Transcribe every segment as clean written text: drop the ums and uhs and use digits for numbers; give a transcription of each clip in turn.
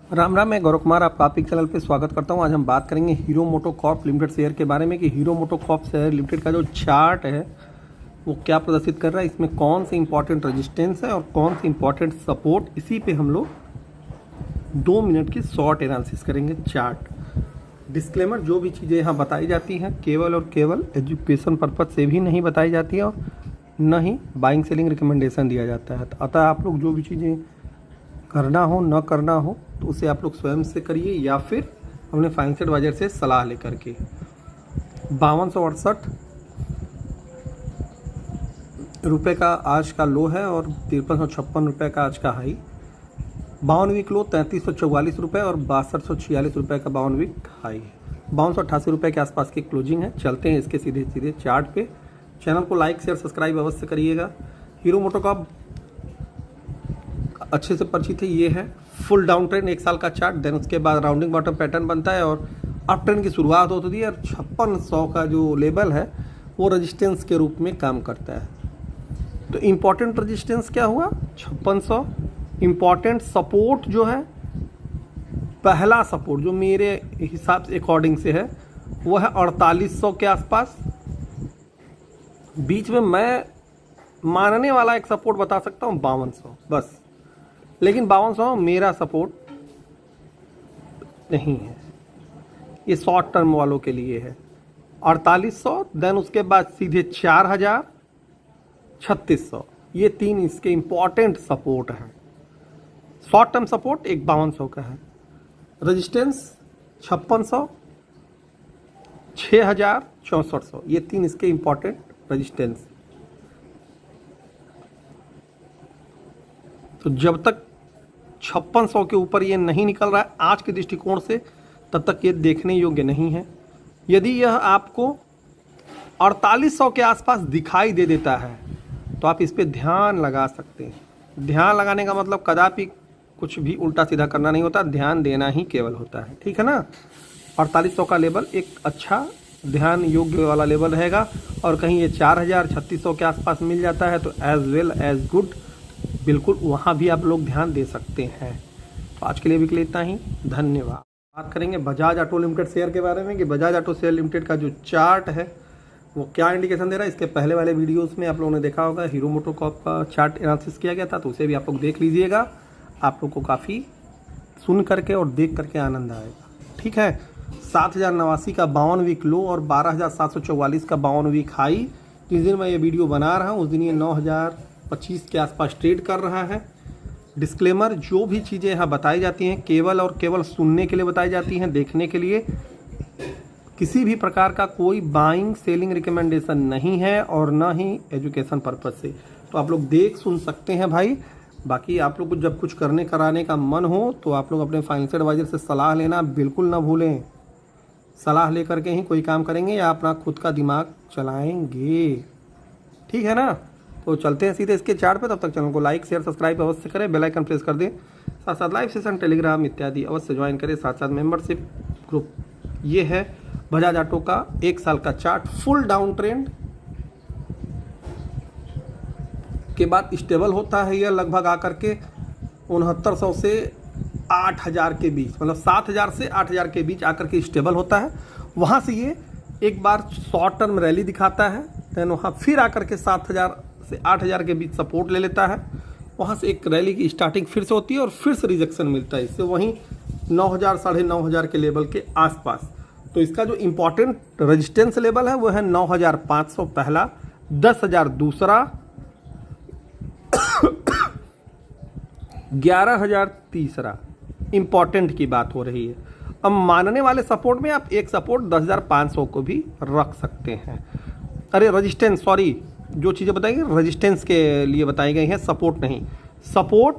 राम राम, मैं गौरव कुमार आपका आप चैनल पे स्वागत करता हूं। आज हम बात करेंगे हीरो मोटोकॉर्प लिमिटेड शेयर के बारे में कि हीरो मोटोकॉर्प शेयर लिमिटेड का जो चार्ट है वो क्या प्रदर्शित कर रहा है, इसमें कौन से इंपॉर्टेंट रेजिस्टेंस है और कौन से इंपॉर्टेंट सपोर्ट, इसी पे हम लोग 2 मिनट की शॉर्ट एनालिसिस करेंगे। चार्ट डिस्क्लेमर, जो भी चीज़ें यहाँ बताई जाती हैं केवल और केवल एजुकेशन पर्पज से भी नहीं बताई जाती है और न ही बाइंग सेलिंग रिकमेंडेशन दिया जाता है। अतः आप लोग जो भी चीज़ें करना हो न करना हो तो उसे आप लोग स्वयं से करिए या फिर अपने फाइनेंशियल एडवाइजर से सलाह लेकर के। 5268 रुपये का आज का लो है और 5356 रुपये का आज का हाई। 52 वीक लो 3344 रुपये और 6246 रुपये का 52 वीक हाई है। 5288 रुपये के आसपास की क्लोजिंग है। चलते हैं इसके सीधे सीधे चार्ट पे। चैनल को लाइक शेयर सब्सक्राइब अवश्य करिएगा। हीरो मोटोकॉर्प अच्छे से परिचित है। ये है फुल डाउन ट्रेंड 1 साल का चार्ट, देन उसके बाद राउंडिंग बॉटम पैटर्न बनता है और अप ट्रेंड की शुरुआत होती है और 5600 का जो लेवल है वो रेजिस्टेंस के रूप में काम करता है। तो इम्पॉर्टेंट रेजिस्टेंस क्या हुआ 5600। इम्पॉर्टेंट सपोर्ट जो है, पहला सपोर्ट जो मेरे हिसाब से अकॉर्डिंग से है वो है 4800 के आसपास। बीच में मैं मानने वाला एक सपोर्ट बता सकता हूँ 5200 बस, लेकिन 5200 मेरा सपोर्ट नहीं है, ये शॉर्ट टर्म वालों के लिए है। 4800, देन उसके बाद सीधे 4000, 3600, ये 3 इसके इंपॉर्टेंट सपोर्ट हैं। शॉर्ट टर्म सपोर्ट एक 5200 का है, रेजिस्टेंस 5600, 6000, 6400, ये 3 इसके इंपॉर्टेंट रेजिस्टेंस। तो जब तक 5600 के ऊपर ये नहीं निकल रहा है आज के दृष्टिकोण से, तब तक ये देखने योग्य नहीं है। यदि यह आपको 4800 के आसपास दिखाई दे देता है तो आप इस पे ध्यान लगा सकते हैं। ध्यान लगाने का मतलब कदापि कुछ भी उल्टा सीधा करना नहीं होता, ध्यान देना ही केवल होता है, ठीक है ना। 4800 का लेवल एक अच्छा ध्यान योग्य वाला लेवल रहेगा और कहीं ये 4000, 3600 के आसपास मिल जाता है तो एज वेल एज गुड, बिल्कुल वहाँ भी आप लोग ध्यान दे सकते हैं। तो आज के लिए भी के लिए इतना ही, धन्यवाद। बात करेंगे बजाज ऑटो लिमिटेड शेयर के बारे में कि बजाज ऑटो शेयर लिमिटेड का जो चार्ट है वो क्या इंडिकेशन दे रहा है। इसके पहले वाले वीडियोस में आप लोगों ने देखा होगा हीरो मोटोकॉर्प का चार्ट एनालिसिस किया गया था, तो उसे भी आप लोग देख लीजिएगा। आप लोग को काफ़ी सुन करके और देख करके आनंद आएगा, ठीक है। 7089 का 52 वीक लो और 12744 का 52 वीक हाई। जिस दिन मैं ये वीडियो बना रहा हूँ उस दिन ये 9025 के आसपास ट्रेड कर रहा है। डिस्क्लेमर, जो भी चीज़ें यहाँ बताई जाती हैं केवल और केवल सुनने के लिए बताई जाती हैं, देखने के लिए। किसी भी प्रकार का कोई बाइंग सेलिंग रिकमेंडेशन नहीं है और ना ही एजुकेशन पर्पज से। तो आप लोग देख सुन सकते हैं भाई। बाकी आप लोग को जब कुछ करने कराने का मन हो तो आप लोग अपने फाइनेंशियल एडवाइजर से सलाह लेना बिल्कुल ना भूलें। सलाह लेकर के ही कोई काम करेंगे या अपना खुद का दिमाग चलाएंगे, ठीक है ना। तो चलते हैं सीधे इसके चार्ट पे। तब तक चैनल को लाइक शेयर सब्सक्राइब अवश्य करें, बेल आइकन प्रेस कर दें, साथ साथ लाइव सेशन टेलीग्राम इत्यादि अवश्य ज्वाइन करें, साथ साथ मेंबरशिप ग्रुप। ये है बजाज ऑटो का 1 साल का चार्ट, फुल डाउन ट्रेंड के बाद स्टेबल होता है। यह लगभग आकर के 6900 से 8000 के बीच, मतलब 7000 से 8000 के बीच आकर के स्टेबल होता है। वहाँ से ये एक बार शॉर्ट टर्म रैली दिखाता है, देन वहाँ फिर आकर के 7000 से 8000 के बीच सपोर्ट ले लेता है। वहाँ से एक रैली की स्टार्टिंग फिर से होती है और फिर से रिजेक्शन मिलता है इससे, वहीं 9000 साढ़े 9000 के लेवल के आसपास। तो इसका जो इम्पोर्टेंट रेजिस्टेंस लेवल है वो है 9500 पहला, 10000 दूसरा, 11000 तीसरा। इम्पॉर्टेंट की बात हो रही है। अब मानने वाले सपोर्ट में आप एक सपोर्ट 10500 को भी रख सकते हैं। अरे रेजिस्टेंस, सॉरी, जो चीज़ें बताई गई रेजिस्टेंस के लिए बताई गई हैं, सपोर्ट नहीं। सपोर्ट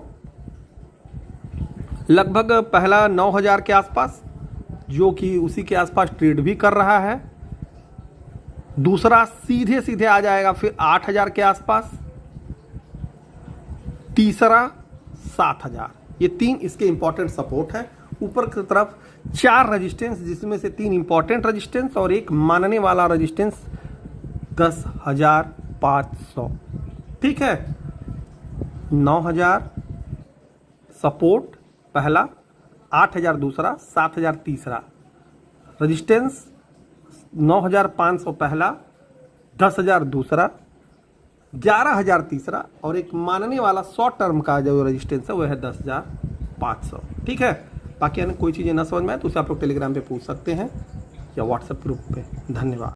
लगभग पहला 9000 के आसपास, जो कि उसी के आसपास ट्रेड भी कर रहा है। दूसरा सीधे सीधे आ जाएगा फिर 8000 के आसपास, तीसरा 7000। ये 3 इसके इंपॉर्टेंट सपोर्ट है। ऊपर की तरफ 4 रेजिस्टेंस, जिसमें से 3 इंपॉर्टेंट रेजिस्टेंस और एक मानने वाला रेजिस्टेंस 10500, ठीक है। 9000 सपोर्ट पहला, 8,000 दूसरा, 7,000 तीसरा, रजिस्टेंस 9,500 पहला, 10,000 दूसरा, 11,000 तीसरा, और एक मानने वाला शॉर्ट टर्म का जो रजिस्टेंस है वो है 10,500। ठीक है, बाकी अन्य कोई चीज़ें ना समझ में आए तो उसे आप लोग टेलीग्राम पे पूछ सकते हैं या व्हाट्सएप ग्रुप पे। धन्यवाद।